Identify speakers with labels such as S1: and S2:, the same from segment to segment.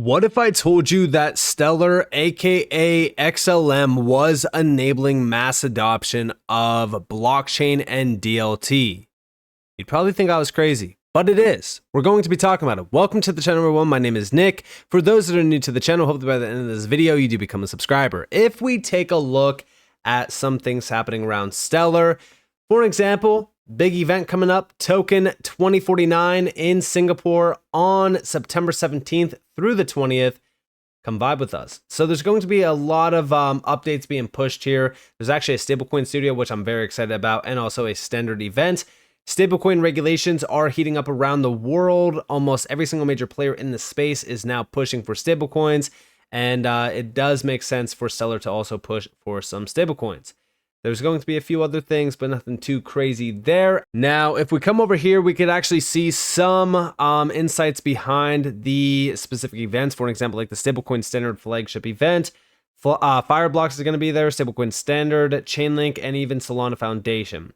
S1: What if I told you that Stellar, aka XLM, was enabling mass adoption of blockchain and DLT? You'd probably think I was crazy, but it is. We're going to be talking about it. Welcome to the channel, everyone. My name is Nick. For those that are new to the channel, hopefully by the end of this video, you do become a subscriber. If we take a look at some things happening around Stellar, for example, big event coming up, Token 2049 in Singapore on September 17th through the 20th. Come vibe with us. So there's going to be a lot of updates being pushed here. There's actually a stablecoin studio, which I'm very excited about, and also a standard event. Stablecoin regulations are heating up around the world. Almost every single major player in the space is now pushing for stablecoins, and it does make sense for Stellar to also push for some stablecoins. There's going to be a few other things, but nothing too crazy there. Now, if we come over here, we could actually see some insights behind the specific events. For example, like the Stablecoin Standard flagship event. Fireblocks is going to be there, Stablecoin Standard, Chainlink, and even Solana Foundation.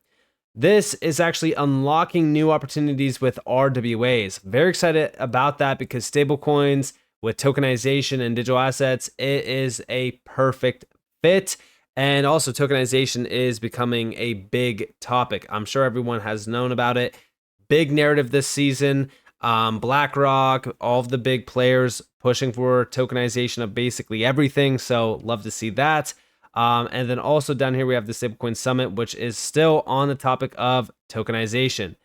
S1: This is actually unlocking new opportunities with RWAs. Very excited about that because stablecoins with tokenization and digital assets, it is a perfect fit. And also tokenization is becoming a big topic. I'm sure everyone has known about it. Big narrative this season. BlackRock, all of the big players pushing for tokenization of basically everything. So love to see that. And then also down here, we have the Stablecoin Summit, which is still on the topic of tokenization,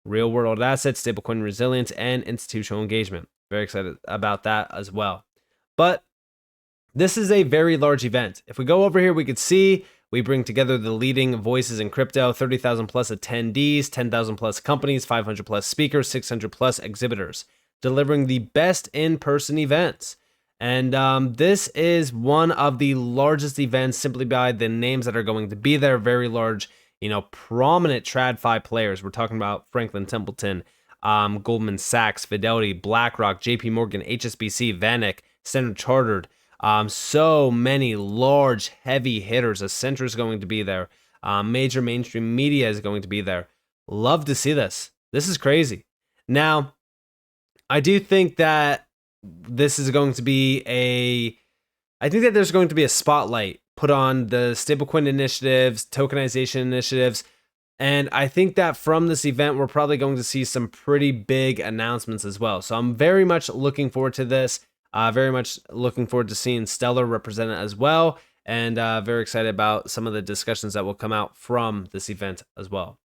S1: real world assets, stablecoin resilience, and institutional engagement. Very excited about that as well. But this is a very large event. If we go over here, we could see we bring together the leading voices in crypto, 30,000 plus attendees, 10,000 plus companies, 500 plus speakers, 600 plus exhibitors, delivering the best in-person events. And this is one of the largest events simply by the names that are going to be there. Very large, prominent TradFi players. We're talking about Franklin Templeton, Goldman Sachs, Fidelity, BlackRock, JP Morgan, HSBC, VanEck, Standard Chartered. So many large, heavy hitters. Accenture is going to be there. Major mainstream media is going to be there. Love to see this. This is crazy. Now, I do think that this is going to be I think that there's going to be a spotlight put on the stablecoin initiatives, tokenization initiatives. And I think that from this event, we're probably going to see some pretty big announcements as well. So I'm very much looking forward to this. Very much looking forward to seeing Stellar represented as well, and very excited about some of the discussions that will come out from this event as well.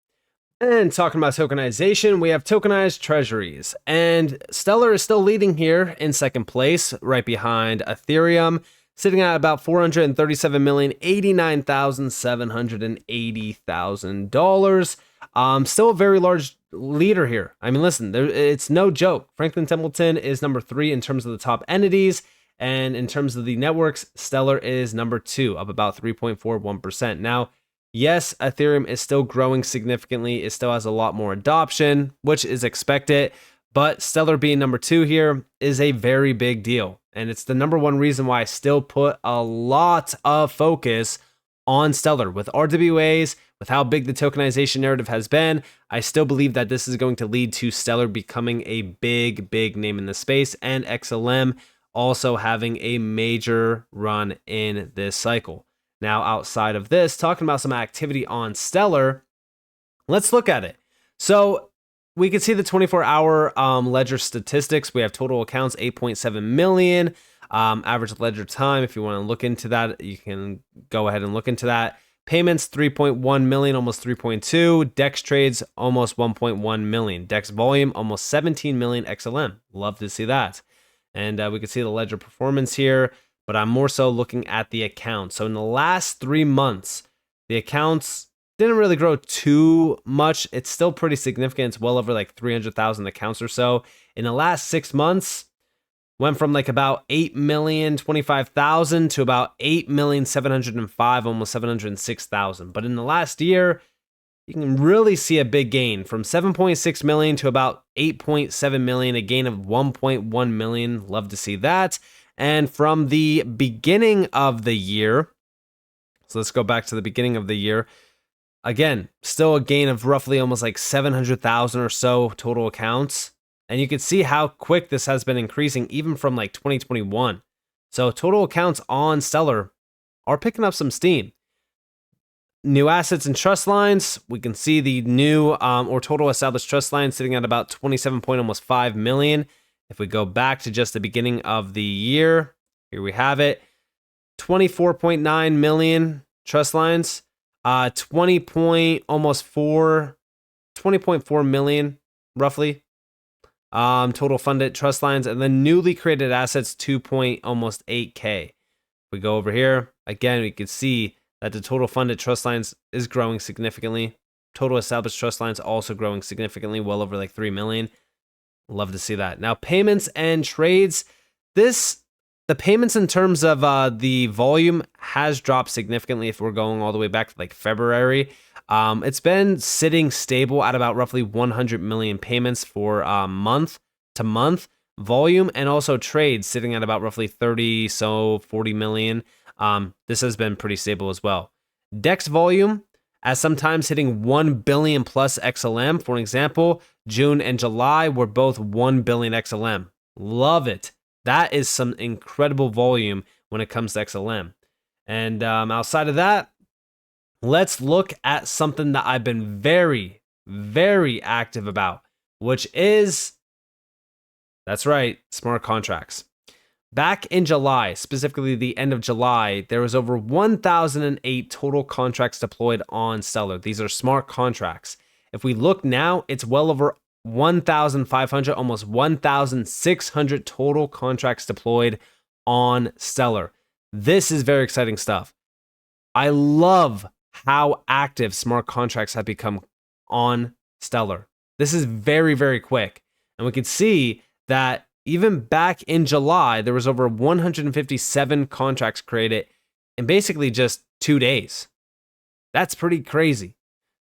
S1: And talking about tokenization, we have tokenized treasuries, and Stellar is still leading here in second place, right behind Ethereum, sitting at about $437,089,780,000. Still a very large leader here. I mean, listen, it's no joke. Franklin Templeton is number 3 in terms of the top entities, and in terms of the networks, Stellar is number 2, up about 3.41%. Now, yes, Ethereum is still growing significantly. It still has a lot more adoption, which is expected, but Stellar being number 2 here is a very big deal. And it's the number 1 reason why I still put a lot of focus on Stellar. With RWAs, with how big the tokenization narrative has been, I still believe that this is going to lead to Stellar becoming a big, big name in the space, and XLM also having a major run in this cycle. Now, outside of this, talking about some activity on Stellar, let's look at it. So we can see the 24-hour ledger statistics. We have total accounts, 8.7 million. Average ledger time, if you want to look into that, you can go ahead and look into that. Payments, 3.1 million, almost 3.2. DEX trades, almost 1.1 million. DEX volume, almost 17 million XLM. Love to see that. And we can see the ledger performance here, but I'm more so looking at the accounts. So in the last 3 months, the accounts didn't really grow too much. It's still pretty significant. It's well over like 300,000 accounts or so. In the last 6 months, went from like about 8,025,000 to about 8,705,000, almost 706,000. But in the last year, you can really see a big gain from 7.6 million to about 8.7 million, a gain of 1.1 million. Love to see that. And from the beginning of the year, so let's go back to the beginning of the year. Again, still a gain of roughly almost like 700,000 or so total accounts. And you can see how quick this has been increasing even from like 2021. So total accounts on Stellar are picking up some steam. New assets and trust lines, we can see the new or total established trust lines sitting at about 27.5 million. If we go back to just the beginning of the year, here we have it, 24.9 million trust lines, 20.4 million roughly total funded trust lines, and then newly created assets 2.8K. If we go over here again, we can see that the total funded trust lines is growing significantly. Total established trust lines also growing significantly, well over like 3 million. Love to see that. Now, payments and trades. The payments in terms of the volume has dropped significantly if we're going all the way back to like February. It's been sitting stable at about roughly 100 million payments for month to month volume, and also trades sitting at about roughly 40 million. This has been pretty stable as well. DEX volume, as sometimes hitting 1 billion plus XLM. For example, June and July were both 1 billion XLM. Love it. That is some incredible volume when it comes to XLM. And outside of that, let's look at something that I've been very, very active about, which is, that's right, smart contracts. Back in July, specifically the end of July, there was over 1,008 total contracts deployed on Stellar. These are smart contracts. If we look now, it's well over 1,500, almost 1,600 total contracts deployed on Stellar. This is very exciting stuff. I love how active smart contracts have become on Stellar. This is very, very quick. And we can see that even back in July, there was over 157 contracts created in basically just 2 days. That's pretty crazy.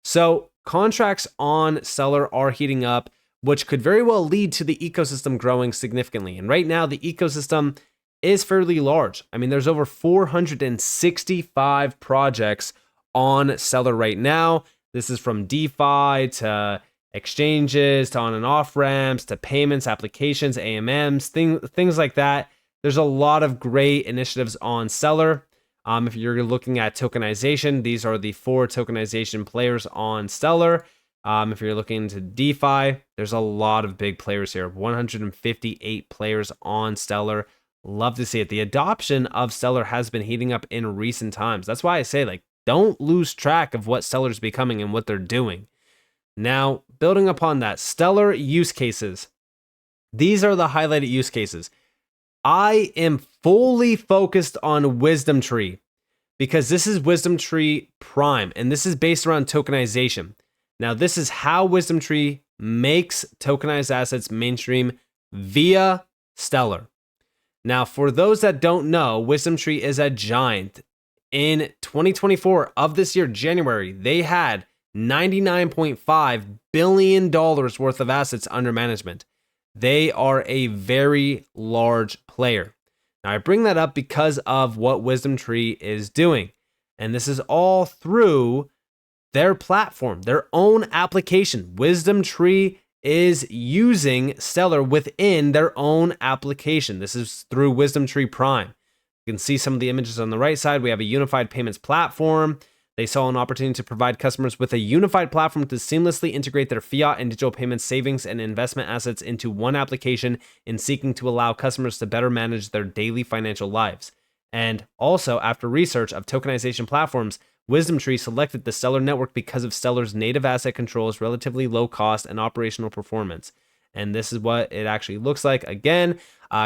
S1: So contracts on Stellar are heating up, which could very well lead to the ecosystem growing significantly. And right now, the ecosystem is fairly large. I mean, there's over 465 projects on Stellar right now. This is from DeFi to exchanges to on and off ramps to payments, applications, AMMs, things like that. There's a lot of great initiatives on Stellar. If you're looking at tokenization, these are the 4 tokenization players on Stellar. If you're looking into DeFi, there's a lot of big players here. 158 players on Stellar. Love to see it. The adoption of Stellar has been heating up in recent times. That's why I say, like, don't lose track of what Stellar's becoming and what they're doing. Now, building upon that, Stellar use cases. These are the highlighted use cases. I am fully focused on Wisdom Tree because this is Wisdom Tree Prime, and this is based around tokenization. Now, this is how Wisdom Tree makes tokenized assets mainstream via Stellar. Now, for those that don't know, Wisdom Tree is a giant. In 2024 of this year, January, they had $99.5 billion worth of assets under management. They are a very large player. Now, I bring that up because of what Wisdom Tree is doing. And this is all through their platform, their own application. Wisdom Tree is using Stellar within their own application. This is through Wisdom Tree Prime. You can see some of the images on the right side. We have a unified payments platform. They saw an opportunity to provide customers with a unified platform to seamlessly integrate their fiat and digital payments, savings, and investment assets into one application in seeking to allow customers to better manage their daily financial lives. And also, after research of tokenization platforms, Wisdom Tree selected the Stellar network because of Stellar's native asset controls, relatively low cost, and operational performance. And this is what it actually looks like. Again,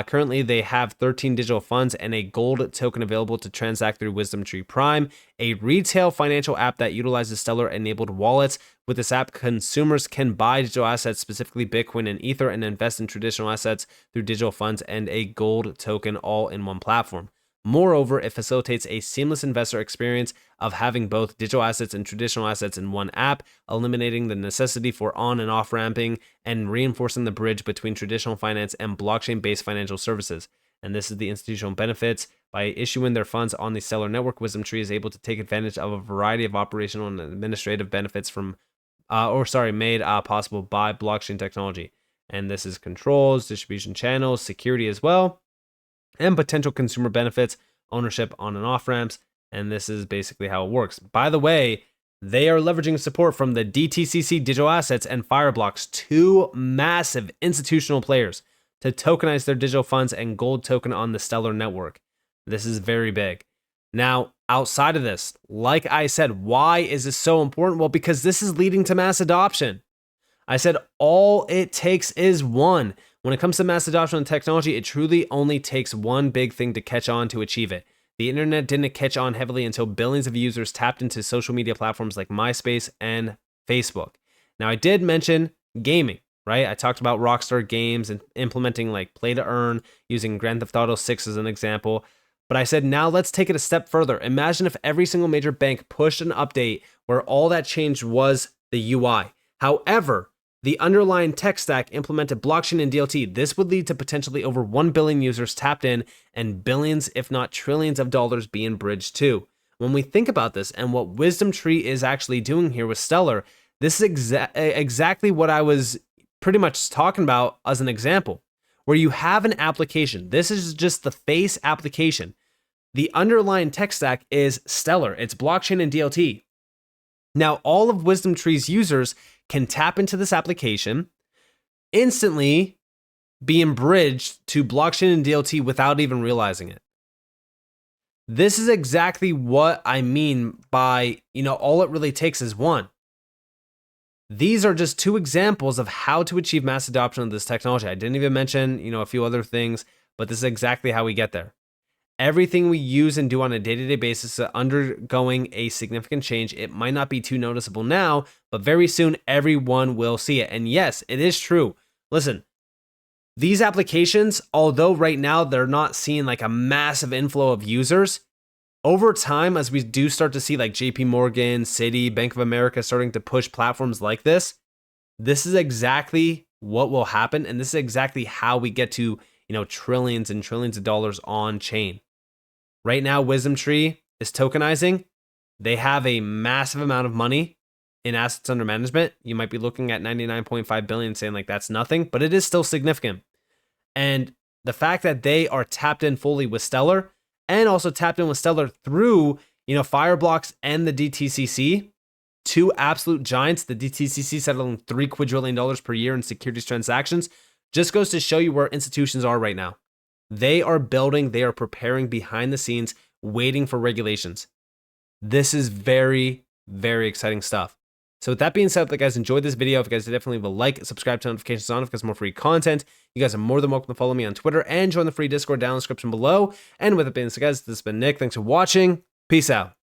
S1: currently they have 13 digital funds and a gold token available to transact through Wisdom Tree Prime, a retail financial app that utilizes Stellar-enabled wallets. With this app, consumers can buy digital assets, specifically Bitcoin and Ether, and invest in traditional assets through digital funds and a gold token all in one platform. Moreover, it facilitates a seamless investor experience of having both digital assets and traditional assets in one app, eliminating the necessity for on and off ramping and reinforcing the bridge between traditional finance and blockchain-based financial services. And this is the institutional benefits. By issuing their funds on the Stellar network, Wisdom Tree is able to take advantage of a variety of operational and administrative benefits made possible by blockchain technology. And this is controls, distribution channels, security as well, and potential consumer benefits, ownership on and off ramps. And this is basically how it works. By the way, they are leveraging support from the DTCC Digital Assets and Fireblocks, two massive institutional players, to tokenize their digital funds and gold token on the Stellar network. This is very big. Now, outside of this, like I said, why is this so important? Well, because this is leading to mass adoption. I said all it takes is one. When it comes to mass adoption of technology, it truly only takes one big thing to catch on to achieve it. The internet didn't catch on heavily until billions of users tapped into social media platforms like MySpace and Facebook. Now, I did mention gaming, right? I talked about Rockstar Games and implementing like play to earn using Grand Theft Auto 6 as an example. But I said, now let's take it a step further. Imagine if every single major bank pushed an update where all that changed was the UI. However, the underlying tech stack implemented blockchain and DLT. This would lead to potentially over 1 billion users tapped in and billions, if not trillions of dollars being bridged too. When we think about this and what Wisdom Tree is actually doing here with Stellar, this is exactly what I was pretty much talking about as an example, where you have an application. This is just the face application. The underlying tech stack is Stellar. It's blockchain and DLT. Now, all of Wisdom Tree's users can tap into this application, instantly being bridged to blockchain and DLT without even realizing it. This is exactly what I mean by, all it really takes is one. These are just two examples of how to achieve mass adoption of this technology. I didn't even mention, a few other things, but this is exactly how we get there. Everything we use and do on a day-to-day basis is undergoing a significant change. It might not be too noticeable now, but very soon everyone will see it. And yes, it is true. Listen, these applications, although right now they're not seeing like a massive inflow of users, over time, as we do start to see like JP Morgan, Citi, Bank of America starting to push platforms like this is exactly what will happen. And this is exactly how we get to, trillions and trillions of dollars on chain. Right now, Wisdom Tree is tokenizing. They have a massive amount of money in assets under management. You might be looking at 99.5 billion saying like that's nothing, but it is still significant. And the fact that they are tapped in fully with Stellar and also tapped in with Stellar through, Fireblocks and the DTCC, two absolute giants, the DTCC settling $3 quadrillion per year in securities transactions, just goes to show you where institutions are right now. They are building, they are preparing behind the scenes, waiting for regulations. This is very, very exciting stuff. So with that being said, if you guys enjoyed this video, if you guys definitely leave a like, subscribe to notifications on if there's more free content. You guys are more than welcome to follow me on Twitter and join the free Discord down in the description below. And with it being said, guys, this has been Nick. Thanks for watching. Peace out.